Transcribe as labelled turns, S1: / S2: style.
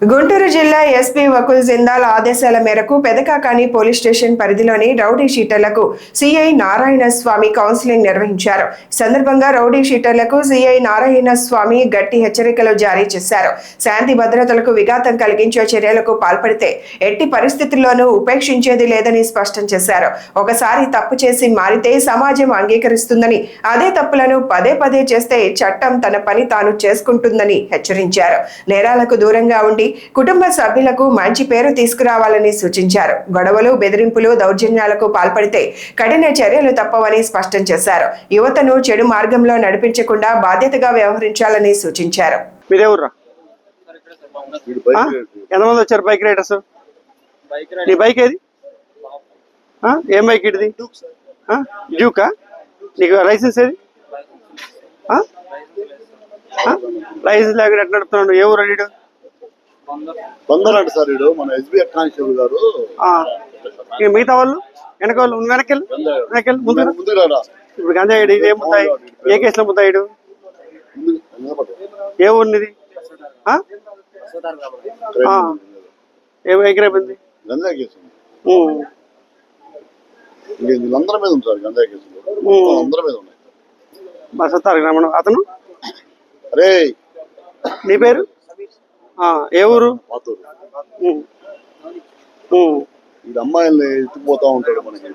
S1: గుంటూరు జిల్లా ఎస్పీ వకుల్ జిందాల్ ఆదేశాల మేరకు పెదకాకాని పోలీస్ స్టేషన్ పరిధిలోని రౌడీ షీటర్లకు సిఐ నారాయణ స్వామి కౌన్సిలింగ్ నిర్వహించారు. సందర్భంగా రౌడీ షీటర్లకు సిఐ నారాయణ స్వామి గట్టి హెచ్చరికలు జారీ చేశారు. శాంతి భద్రతలకు విఘాతం కలిగించే చర్యలకు పాల్పడితే ఎట్టి పరిస్థితుల్లోనూ ఉపేక్షించేది లేదని స్పష్టం చేశారు. ఒకసారి తప్పు చేసి మారితే సమాజం అంగీకరిస్తుందని, అదే తప్పులను పదే పదే చేస్తే చట్టం తన పని తాను చేసుకుంటుందని హెచ్చరించారు. నేరాలకు దూరంగా ఉండి కుటుంబ సభ్యులకు మంచి పేరు తీసుకురావాలని సూచించారు. గొడవలు, బెదిరింపులు, దౌర్జన్యాలకు పాల్పడితే కఠిన చర్యలు తప్పవని స్పష్టం చేశారు. యువతను చెడు మార్గంలో నడిపించకుండా బాధ్యతగా వ్యవహరించాలని సూచించారు.
S2: ఎంతమంది వచ్చారు బైక్ రైడర్స్? నీ బైక్ ఏది? ఏం బైక్ ఇది? డ్యూకా? నీకు లైసెన్స్ ఏది? లైసెన్స్ లేకుండా ఎట్లా నడుపుతున్నాడు? ఏ ఊరు అడిగాడు?
S3: తొందరండి సార్, మన ఎస్బీఐ కానిస్టేబుల్ గారు.
S2: మిగతా వాళ్ళు వెనకాల వెనకెళ్ళి ముందు ఇప్పుడు గంజాయిడు ఇది ఏముంటాయి? ఏ కేసులో ముద్దాయిడు? ఏ ఊరినిది? ఏ బైక్ రేపింది?
S3: గంజాయి కేసు వీళ్ళందరి మీద ఉంది సార్. గంజాయి కేసులు అందరి మీద ఉన్నాయి.
S2: బసతారు గ్రామం. అతను
S3: అరే
S2: నీ పేరు? ఏ ఊరు?
S3: ఈ అమ్మాయిల్ని ఎత్తిపోతా ఉంటాడు మనకి.